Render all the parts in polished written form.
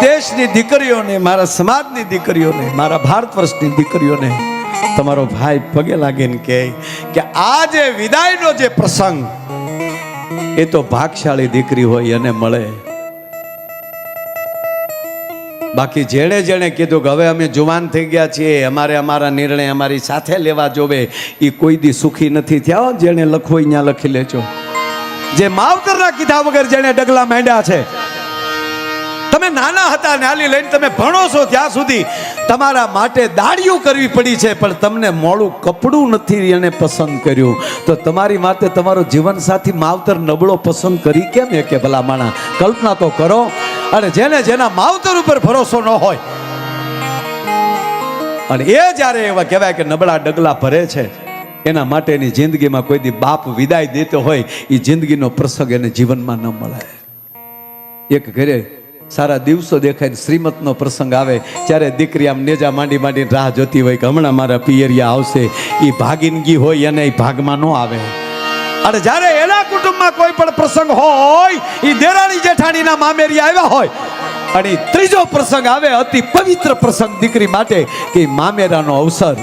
દેશની દીકરીઓને, મારા સમાજની દીકરીઓને, મારા ભારત વર્ષની દીકરીઓને તમારો ભાઈ પગે લાગીને કહે કે આ જે વિદાયનો જે પ્રસંગ એ તો ભાગશાળી દીકરી હોય એને મળે. બાકી જેણે જેણે કીધું કે હવે અમે જુવાન થઈ ગયા છીએ, અમારે અમારા નિર્ણય અમારી સાથે લેવા જોવે, એ કોઈ દી સુખી નથી થયા. જેણે લખવું અહીંયા લખી લેજો. જે માવતરના કીધા વગર જેણે ડગલા માંડ્યા છે, તમે નાના હતા નાલી લઈને તમે ભણો છો ત્યાં સુધી તમારા માટે દાડિયું કરવી પડી છે, પણ તમને મોડું કપડું નથી એને પસંદ કર્યું. તો તમારી માટે તમારો જીવન સાથી માવતર નબળો પસંદ કરી કેમ કે ભલા માણા કલ્પના તો કરો. અને જેને જેના માવતર ઉપર ભરોસો ન હોય અને એ જ્યારે એવા કહેવાય કે નબળા ડગલા ભરે છે, એના માટેની જિંદગીમાં કોઈ દી બાપ વિદાય દેતો હોય એ જિંદગીનો પ્રસંગ એને જીવનમાં ન મળે. એક ઘરે સારા દિવસો દેખાય ને શ્રીમતનો પ્રસંગ આવે ત્યારે દીકરી આમ નેજા માંડી માંડીને રાહ જોતી હોય કે હમણાં મારા પિયરિયા આવશે. એ ભાગીનગી હોય અને એ ભાગમાં ન આવે. અને જ્યારે એના કુટુંબમાં કોઈ પણ પ્રસંગ હોય, એ દેરાણી જેઠાણીના મામેરિયા આવ્યા હોય અને ત્રીજો પ્રસંગ આવે, અતિ પવિત્ર પ્રસંગ દીકરી માટે કે મામેરાનો અવસર,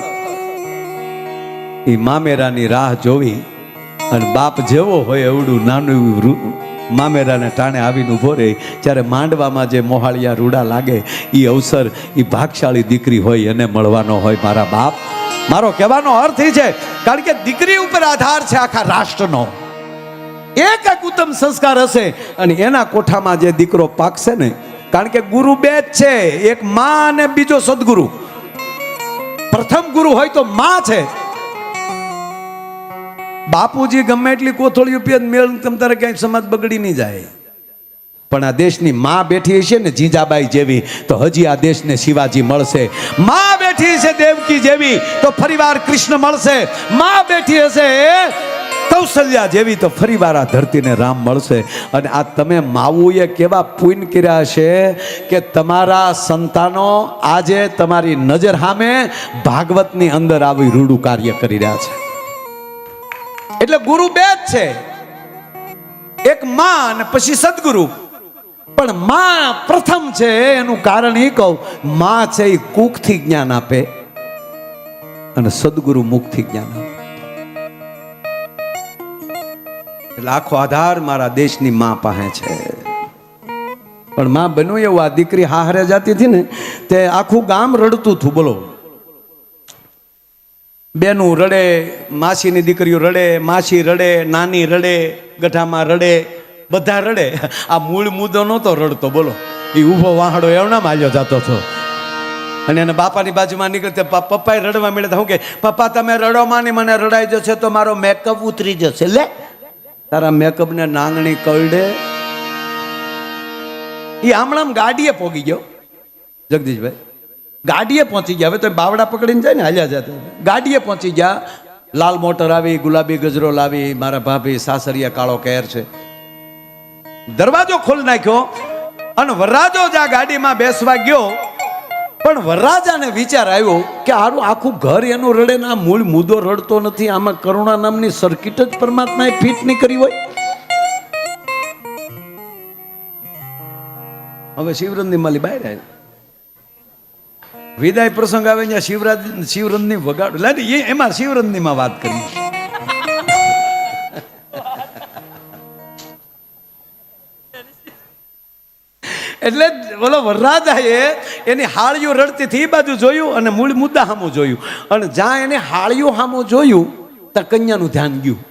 એ મામેરાની રાહ જોવી અને બાપ જેવો હોય એવડું નાનું મામેરાને ટાણે આવીને ઊભો રહે ત્યારે માંડવામાં જે મોહાળિયા રૂડા લાગે, એ અવસર એ ભાગશાળી દીકરી હોય એને મળવાનો હોય. મારા બાપ, મારો કહેવાનો અર્થ એ છે કારણ કે દીકરી ઉપર આધાર છે આખા રાષ્ટ્રનો. એક ઉત્તમ સંસ્કાર હશે અને એના કોઠામાં જે દીકરો પાકશે ને, કારણ કે ગુરુ બે જ છે, એક માં અને બીજો સદગુરુ. પ્રથમ ગુરુ હોય તો માં છે. બાપુજી ગમે એટલી કોથળીઓ પીએ મેળ તમ તારે ક્યાંય સમાજ બગડી નહીં જાય. પણ આ દેશની માં બેઠી હશે ને જીજાબાઈ જેવી, તો હજી આ દેશને શિવાજી મળશે. માં બેઠી છે દેવકી જેવી, તો ફરીવાર કૃષ્ણ મળશે. માં બેઠી હશે કૌશલ્યા જેવી, તો ફરીવાર આ ધરતીને રામ મળશે. અને આ તમે માવુએ કેવા પુણ્ય કર્યા હશે કે તમારા સંતાનો આજે તમારી નજર સામે ભાગવતની અંદર આવી રૂડું કાર્ય કરી રહ્યા છે. એટલે ગુરુ બે જ છે, એક માં અને પછી સદગુરુ. પણ માં પ્રથમ છે એનું કારણ એ કહું, માં છે એ કુખથી જ્ઞાન આપે અને સદગુરુ મુખથી જ્ઞાન આપે. એટલે આખો આધાર મારા દેશની માં પાસે છે. પણ માં બન્યું એવું, આ દીકરી હાહરે જતી હતી ને તે આખું ગામ રડતું હતું. બોલો, બેનું રડે, માસીની દીકરીઓ રડે, માસી રડે, નાની રડે, ગઢામાં રડે, બધા રડે. આ મૂળ મુદ્દો નહોતો રડતો. બોલો, એ ઊભો વાહડો એવનામાં હાલ્યો જતો હતો. અને એના બાપાની બાજુમાં નીકળતે પપ્પાએ રડવા મળ્યા. હું કે પપ્પા તમે રડો માં નહીં, મને રડાઈ જશે તો મારો મેકઅપ ઉતરી જશે. લે તારા મેકઅપ ને નાંગણી કરડે. એ આમણામ ગાડીએ પોગી ગયો જગદીશભાઈ, ગાડીએ પહોંચી ગયા. હવે તો બાવડા પકડીને જાય ને હાલ્યા જતા. ગાડીએ પહોંચી ગયા, લાલ મોટર આવી, ગુલાબી ગજરો લાવી, મારા ભાભી સાસરિયા કાળો કેર છે. દરવાજો ખોલી નાખ્યો અને વરરાજો જ આ ગાડીમાં બેસવા ગયો. પણ વરરાજાને વિચાર આવ્યો કે આરું આખું ઘર એનું રડે ને આ મૂળ મુદ્દો રડતો નથી, આમાં કરુણા નામની સર્કિટ જ પરમાત્માએ ફિટ નહીં કરી હોય. હવે શિવરંજની માલી બહાર આવી, વિદાય પ્રસંગ આવે ત્યાં શિવરંજની વગાડ લે, એમાં શિવરંજની માં વાત કરી. એટલે બોલો વરરાજાએ એની હાળીઓ રડતી હતી એ બાજુ જોયું અને મૂળ મુદ્દા સામું જોયું. અને જ્યાં એને હાળીઓ સામું જોયું ત્યાં કન્યાનું ધ્યાન ગયું.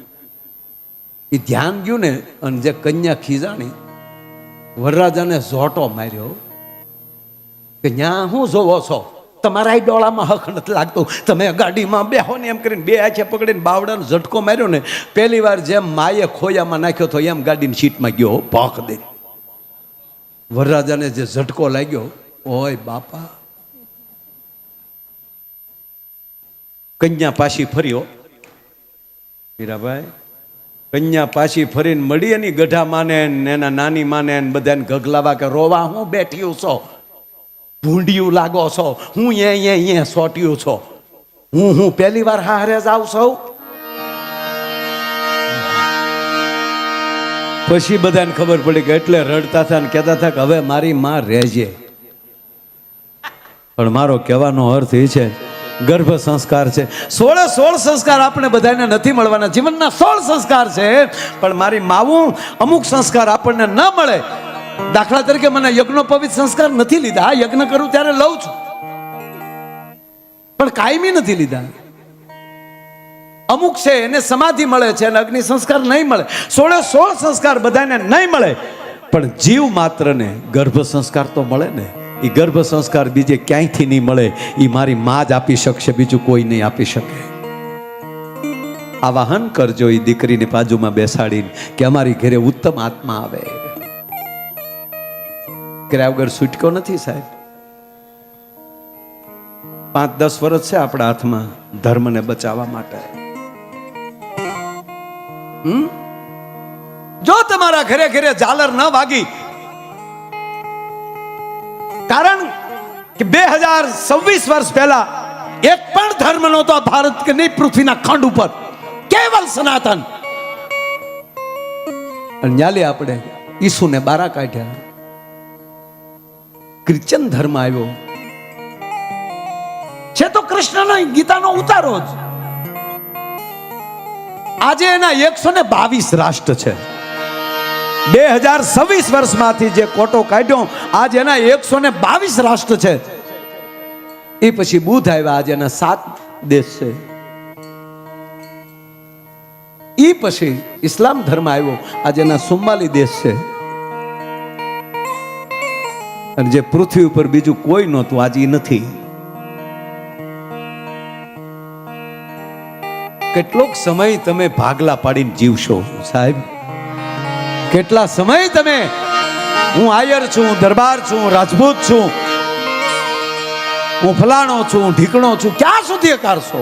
એ ધ્યાન ગયું ને, અને જે કન્યા ખીજાણી વરરાજાને ઝોટો માર્યો કે ન્યા હું જોવો છો, તમારા ડોળામાં હક નથી લાગતું, તમે ગાડીમાં બેહો ને. એમ કરીને બે હાથે પકડીને બાવડાનો ઝટકો માર્યો ને, પહેલી વાર જેમ માએ ખોયામાં નાખ્યો તો એમ ગાડીની સીટમાં ગયો ભોંક દે. વરરાજાને જે ઝટકો લાગ્યો, ઓય બાપા. કન્યા પાછી ફર્યો મીરાભાઈ, કન્યા પાછી ફરીને મળી એની ગઢા માને એના નાની માને બધાને ગગલાવા કે રોવા હું બેઠ્યું છો, ભૂંડિયું લાગો છો, હું અહીંયા સોટ્યું છો, હું પહેલી વાર હારે જાઉં છું. પછી બધાને ખબર પડી કે એટલે રડતા હતા ને કહેતા હતા કે હવે મારી માં રહેજે. પણ મારો કહેવાનો અર્થ એ છે, ગર્ભ સંસ્કાર છે, 16 સંસ્કાર આપણે બધાને નથી મળવાના. જીવનના 16 સંસ્કાર છે, પણ મારી માવું અમુક સંસ્કાર આપણને ન મળે. દાખલા તરીકે મને યજ્ઞોપવિત સંસ્કાર નથી લીધા. યજ્ઞ કરું ત્યારે લઉં છું, પણ કાયમી નથી લીધા. અમુક છે એને સમાધિ મળે છે અને અગ્નિ સંસ્કાર નહીં મળે. 16 સંસ્કાર બધાને નહીં મળે, પણ જીવ માત્રને ગર્ભ સંસ્કાર તો મળે ને. એ ગર્ભ સંસ્કાર બીજે ક્યાંયથી નહીં મળે. એ મારી માં જ આપી શકશે, બીજું કોઈ નહીં આપી શકે. આવાહન કરજો એ દીકરીને બાજુમાં બેસાડીને કે અમારી ઘરે ઉત્તમ આત્મા આવે. કર્યા વગર છૂટકો નથી સાહેબ. 5-10 વર્ષ છે આપણા હાથમાં ધર્મને બચાવવા માટે. જો તમારા ઘરે ઘરે ઝાલર ન વાગી, કારણ કે 2026 વર્ષ પહેલા એક પણ ધર્મ નહોતો ભારત કે નહીં પૃથ્વીના ખંડ ઉપર, કેવલ સનાતન. અને ન્યાલે આપણે ઈસુને બારા કાઢ્યા, ક્રિશ્ચન ધર્મ આવ્યો છે. તો કૃષ્ણનો ગીતાનો ઉતારો જ. આજે એના 122 રાષ્ટ્ર છે. 2026 વર્ષમાંથી જે કોટો કાઢ્યો, આજે એના 122 રાષ્ટ્ર છે. એ પછી બુદ્ધ આવ્યા, આજે એના 7 દેશ છે. એ પછી ઇસ્લામ ધર્મ આવ્યો, આજે એના 44 દેશ છે. અને જે પૃથ્વી ઉપર બીજું કોઈ નહોતું, આજે નથી. કેટલોક સમય તમે ભાગલા પાડીને જીવશો સાહેબ. કેટલા સમય તમે, હું આયર છું, હું દરબાર છું, હું રાજપૂત છું, હું ફલાણો છું, હું ઢીકણો છું, ક્યાં સુધી કરશો?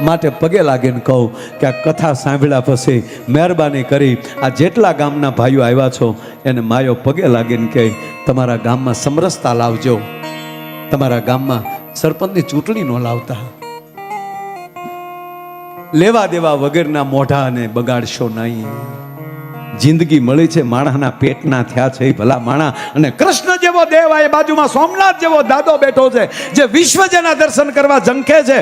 માટે પગે લાગીને કહું કે આ કથા સાંભળ્યા પછી મહેરબાની કરી આ જેટલા ગામના ભાઈઓ આવ્યા છો એને માયો પગે લાગીને કહે તમારા ગામમાં સમરસતા લાવજો. તમારા ગામમાં સરપંચની ચૂંટણી ન લાવતા. લેવા દેવા વગરના મોઢાને બગાડશો નહીં. જિંદગી મળી છે, માણસના પેટના થયા છે એ ભલા માણા. અને કૃષ્ણ જેવો દેવ આ બાજુમાં સોમનાથ જેવો દાદો બેઠો છે, જે વિશ્વ જેના દર્શન કરવા ઝંખે છે.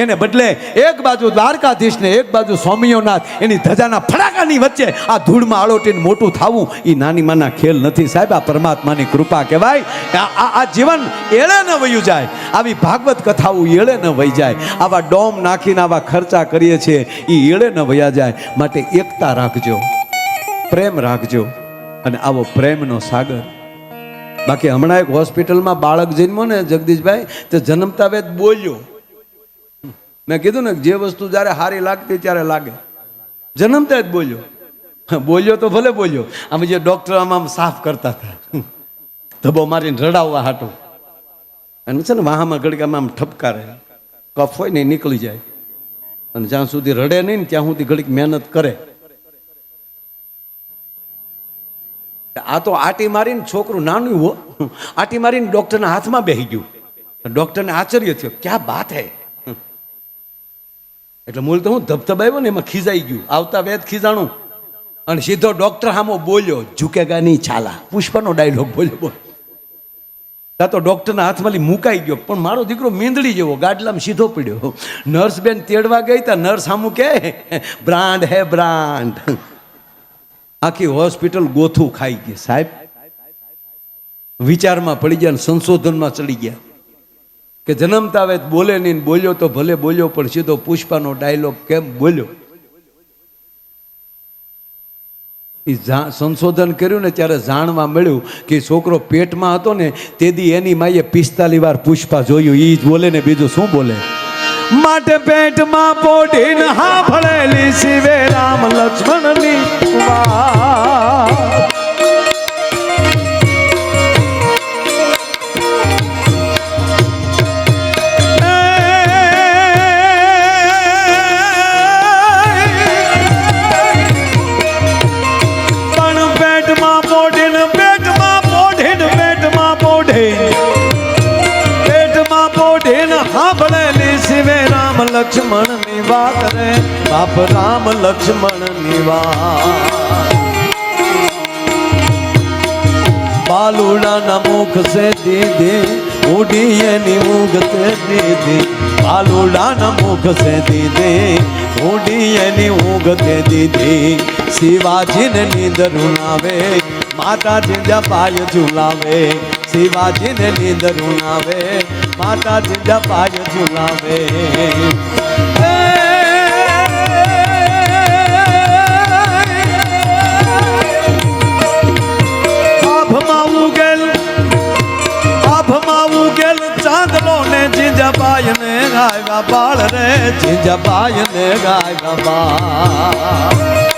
એને બદલે એક બાજુ દ્વારકાધીશ ને એક બાજુ સ્વામીઓનાથ, એની ધજાના ફડાકાની વચ્ચે આ ધૂળમાં આળોટીને મોટું થવું એ નાની માના ખેલ નથી સાહેબ. આ પરમાત્માની કૃપા કહેવાય. આ જીવન એળે ન વયું જાય. આવી ભાગવત કથાઓ એળે ન વહી જાય. આવા ડોમ નાખીને આવા ખર્ચા કરીએ છીએ એ એળે ન વયા જાય. માટે એકતા રાખજો, પ્રેમ રાખજો, અને આવો પ્રેમનો સાગર. બાકી હમણાં એક હોસ્પિટલમાં બાળક જન્મો ને જગદીશભાઈ, તે જન્મતા વેદ બોલ્યો. મેં કીધું ને જે વસ્તુ જ્યારે હારી લાગતી ત્યારે લાગે. જન્મતા જ બોલ્યો તો ભલે બોલ્યો. આમ જે ડોક્ટર આમ સાફ કરતા હતા, ધબો મારીને રડાવવા હાટું, અને છે ને વાહામાં ઘડીકામાં આમ ઠપકારે, કફ હોય ને નીકળી જાય. અને જ્યાં સુધી રડે નહીં ને ત્યાં સુધી ઘડીક મહેનત કરે. આ તો આટી મારીને છોકરું નાનું હો, આટી મારીને ડોક્ટરના હાથમાં બેસી ગયું. ડોક્ટરને આશ્ચર્ય થયો, ક્યાં બાત હે. એટલે મૂળ તો હું ધબધબાવ્યો ને એમાં ખીજાઈ ગયું. આવતા વેદ ખીજાણું અને સીધો ડોક્ટર સામો બોલ્યો, ઝુકેગા નહીં છાલા. પુષ્પનો ડાયલોગ બોલ્યો. ત્યાં તો ડોક્ટરના હાથમાં મુકાઈ ગયો. પણ મારો દીકરો મીંદડી જેવો ગાડલામાં સીધો પડ્યો. નર્સ બેન તેડવા ગઈ તા નર્સ સામું કે બ્રાન્ડ હે બ્રાન્ડ. આખી હોસ્પિટલ ગોથું ખાઈ ગઈ સાહેબ. વિચારમાં પડી ગયા, સંશોધનમાં ચડી ગયા કે જન્મતા આવે બોલે નહીં. બોલ્યો તો ભલે બોલ્યો, પણ સીધો પુષ્પાનો ડાયલોગ કેમ બોલ્યો? એ સંશોધન કર્યું ને ત્યારે જાણવા મળ્યું કે છોકરો પેટમાં હતો ને તેથી એની માએ 45 વાર પુષ્પા જોયું. એ જ બોલે ને, બીજું શું બોલે? માટે પેટમાં પોઢીને હા ભળેલી શિવે રામ લક્ષ્મણની વાત. લક્ષ્મણ ની વાત રે બાપ, રામ લક્ષ્મણ ની વાત. બાલુડા ના મુખ સે દીદી ઉડી એની ઊંઘ તે દીધી બાલુડાના મુખ સે દીધી ઉડી એની ઊંઘ તે દીધી શિવાજીને નીંદર ઉનાવે માતાજી જપાય ઝુલાવે શિવાજીને નીંદર ઉનાવે માતાજી જપાય ઝુલાવે ચાંદલો ને જીજાબાઈ ને ગાયવા બાળ રે જીજાબાઈ ને ગાયવા બાળ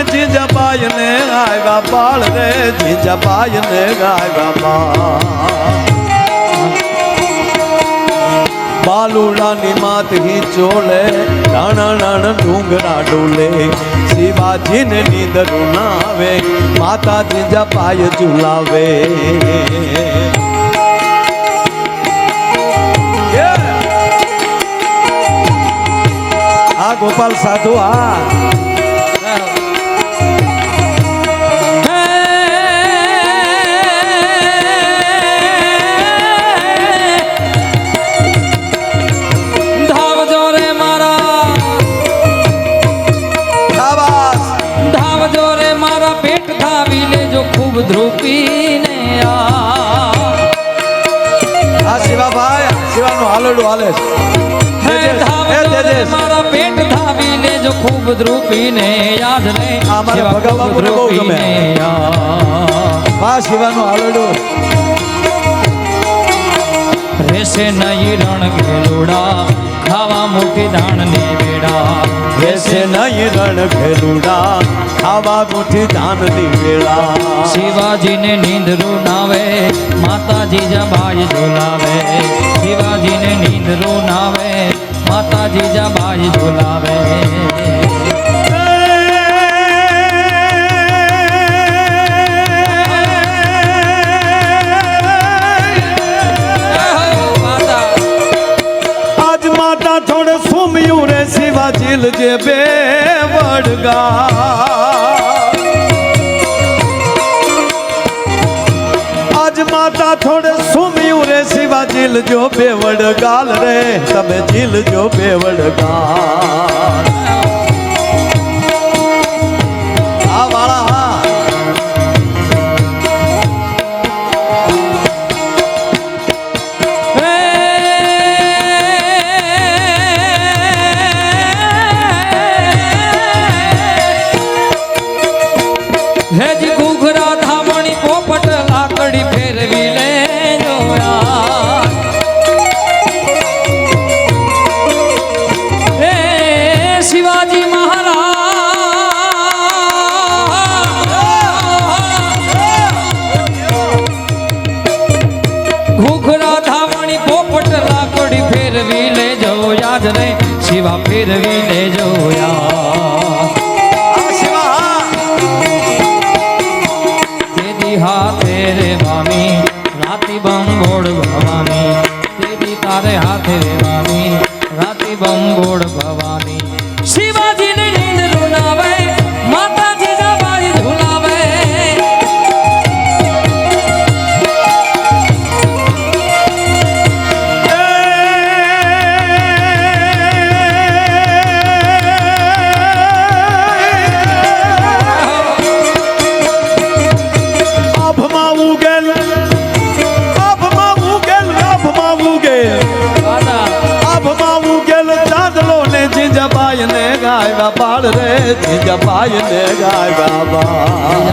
જીજાબાઈ ને ગાયવા બાળ રે જીજાબાઈ ને ગાયવા બાળ બાલુડાની માત હી ચોલે નાના નાના ડુંગરા ડોલે શિવાજીને નીંદર ઉનાવે માતા જીજાબાઈ ઝુલાવે આ ગોપાલ સાધુ ખૂબ ધ્રુપીને આ શિવાભાઈ શિવાનું હાલડું હાલે મારા પેટ ધાવી લેજો ખૂબ ધ્રુપીને યાદ રે અમારા ભગા બાપુને બહુ ગમે વાહ શિવાનું હાલડું રેસે નહીં રણ ખેલુડા ખાવા મોટી ધાણની વેડા રેસે નહીં રણ ખેલુડા ખાવા મોટી ધાનની વેળા શિવાજીને નીંદરું નાવે માતાજી જબાઈ ઝુલાવે શિવાજીને નીંદરું નાવે માતાજી જબાઈ ઝુલાવે આજ માતા થોડે સુમ્યું રે શિવાજી જે બે વડગા માતા થોડે સુમ્યું રે શિવાજી જો બે વડગાલ રે તમે જીલ જો બે વડગાલ આ વાળા હેજી ઘૂઘરા ધામણી પોપટ લાકડી ફેરવી લે શિવાજી મહારાજ ઘૂઘરા ધામણી પોપટ લાકડી ફેરવી લેજો યાદ રે શિવા ફેરવી લેજો યાદ હાથે રે મામી રાતી બંગોળ ભવાની તેદી તારે હાથે રે મામી રાતી બંગોળ ભવાની શિવાજીને નીંદ રૂનાવે માતાજી જબાઈ ઝુલાવે જીજાબાઈ ને ગાયવા બાળ રે જીજાબાઈ ને ગાયવા બાળ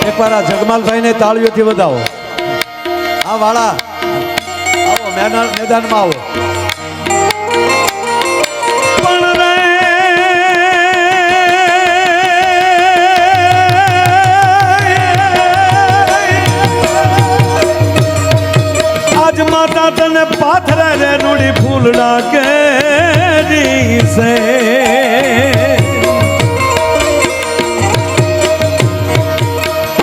એકવાર આ જગમાલભાઈ ને તાળીઓથી વધાવો હા વાળા આવો મેદાનમાં આવો પણ રે આજ માતા તને પાથરે રે રૂડી ફૂલડા કેરી છે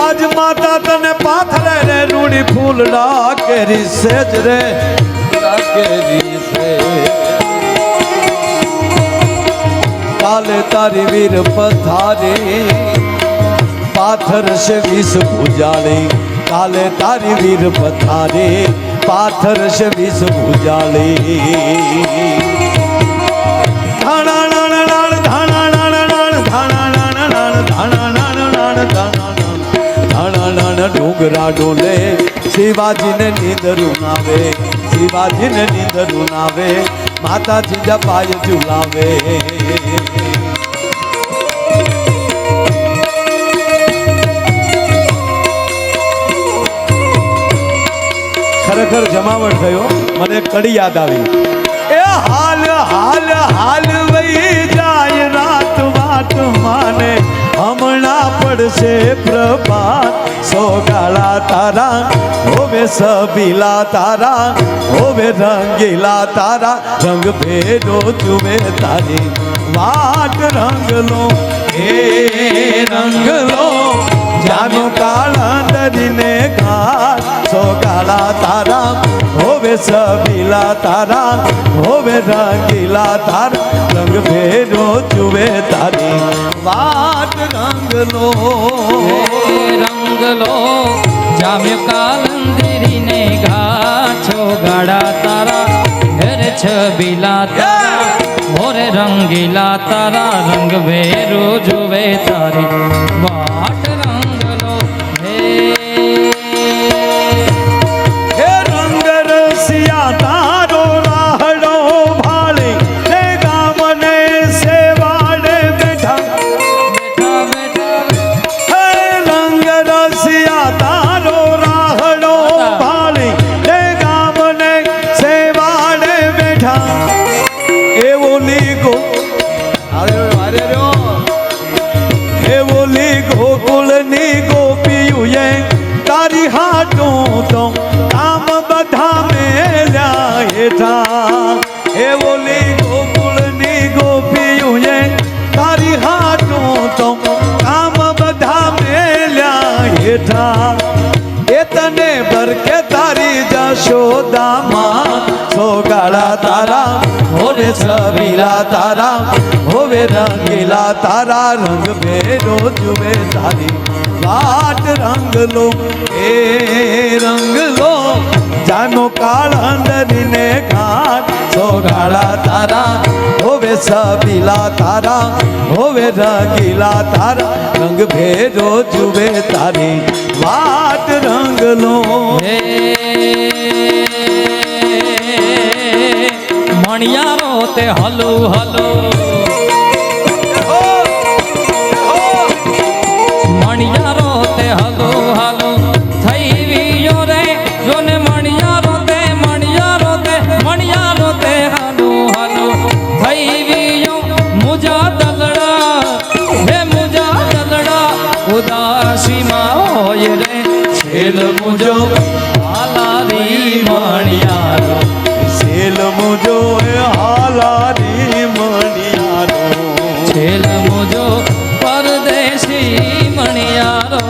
આજ માતા તને પાથરે રે રૂડી ફૂલડા કેરી સેજ રે કેરી છે કાલે તારી વીર પથારે પાથર છે વિષ ભુજાળી કાલે તારી વીર પથારે પાથર છે વિષ ભુજાળી ધાણા નાણ નાણ ધાણા નાણ નાણ ધાણા નાણ નાણ ધાણા નાણ નાણ ધાણા નાણ ડુંગરા ડોલે શિવાજીને નીંદરું નાવે શિવાજીને નીંદરું નાવે માતાજી જપાય ઝુલાવે ખરેખર જમાવટ થયો મને કડી યાદ આવી એ હાલ હાલ હાલ વહી જાય રાત વાત માને હમણાં પડશે પ્રભાત સોગાળા તારા હોવે સબીલા તારા હોવે રંગીલા તારા રંગ ભેડો જુએ તારી વાટ રંગલો એ રંગલો જાનો કાળંદરીને ઘાટ સોગાળા તારા હોવે સબીલા તારા હોવે રંગીલા તારા રંગ ભેડો જુએ તારી વાટ રંગલો રંગલો જામ્યો કાલંદરીને ગાછો ગાડા તારા હેર છબીલા તારા મોરે રંગીલા તારા રંગ ભેરો જુએ તારી વાટ રંગલો હે રંગ રસિયા તારો રાહડો ભાળી હે ગામને સેવાડે બેઠા બેઠા બેઠા હે રંગ રસિયા તારો રાહડો ભાળી હે ગામને સેવાડે બેઠા એવો લીગો એવો લીગો કુળની ગોપીઓએ તારી હાટું તો કામ બધા મેલ્યા હેઠા એવો લીગો કુળની ગોપીઓએ તારી હાટું તો કામ બધા મેલ્યા હેઠા એ તને ભરકે તારી જશોદામાં સોગાળા તારા હોવે સબીલા તારા હોવે રંગીલા તારા રંગ ભેરો જુએ તારી વાટ રંગલો એ રંગલો જાનો કાળંદરીને ઘાટ સોગાળા તારા હોવે સબીલા તારા હોવે રંગીલા તારા રંગ ભેરો જુએ તારી વાટ રંગલો હે મણિયારો તે હલો હલો મણિયારો તે હલો હલો થઈ વિયો રે જોને મણિયારો તે હલો હલો થઈ વિયો મુજા દલડા હે મુજા દલડા ઉદાસીમાં હોય રે છેલ મુજો હાલારી મણિયારો સેલ મુજો હાલારી મણિયારો છેલ મુજો પરદેશી મણિયારો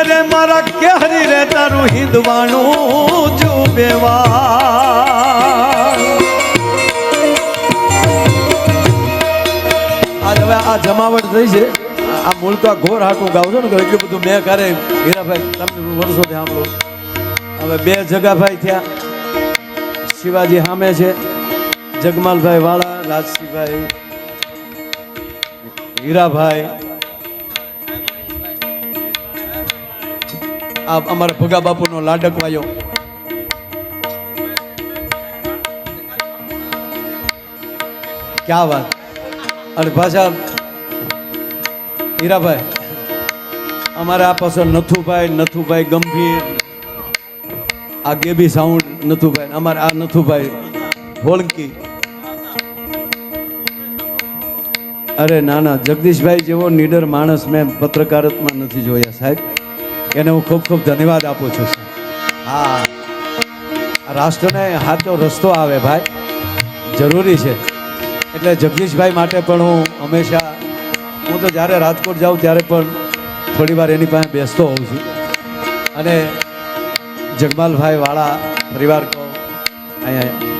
રે મારા કેહરી રે તારું હિંદવાણું જુબેવા આજ હવે આ જમાવટ થઈ છે આ મૂળકા ઘોર હાટું ગાવ છો ને કે એટલું બધું મેં કરે હીરાભાઈ તમે વર્ષોથી સાંભળો હવે 2 જગાભાઈ થયા શિવાજી સામે છે જગમાલભાઈ વાળા રાજસિંહભાઈ હીરાભાઈ આ અમારા ભગા બાપુનો લાડકવાયો ક્યાં વાત અને પાછા હીરાભાઈ અમારા આ પાછળ નથુભાઈ ગંભીર આ ગેબી સાઉન્ડ નથુભાઈ અમારે આ નથુભાઈ હોળકી અરે ના જગદીશભાઈ જેવો નીડર માણસ મેં પત્રકારત્વમાં નથી જોયા સાહેબ એને હું ખૂબ ખૂબ ધન્યવાદ આપું છું હા રાષ્ટ્રને હાથો રસ્તો આવે ભાઈ જરૂરી છે એટલે જગદીશભાઈ માટે પણ હું હંમેશા હું તો જ્યારે રાજકોટ જાઉં ત્યારે પણ થોડી વાર એની પાસે બેસતો હોઉં છું અને જગમાલભાઈ વાળા પરિવાર કહો અહીંયા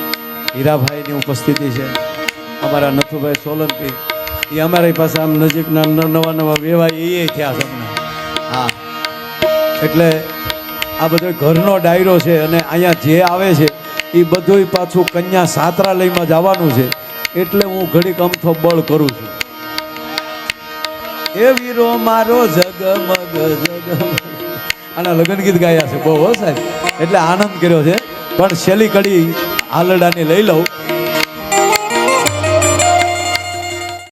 હીરાભાઈની ઉપસ્થિતિ છે અમારા નથુભાઈ સોલંકી એ અમારી પાસે આમ નજીકના નવા વેવાય એ થયા છે હમણાં હા એટલે આ બધો ઘરનો ડાયરો છે અને અહીંયા જે આવે છે એ બધું પાછું કન્યા છાત્રાલયમાં જવાનું છે એટલે હું ઘડીક અમથો બળ કરું છું એ વીરો મારો જગમગ આના લગ્ન ગીત ગાયા છે બહુ હો સાહેબ એટલે આનંદ કર્યો છે પણ છેલ્લી કડી હાલડાની લઈ લઉં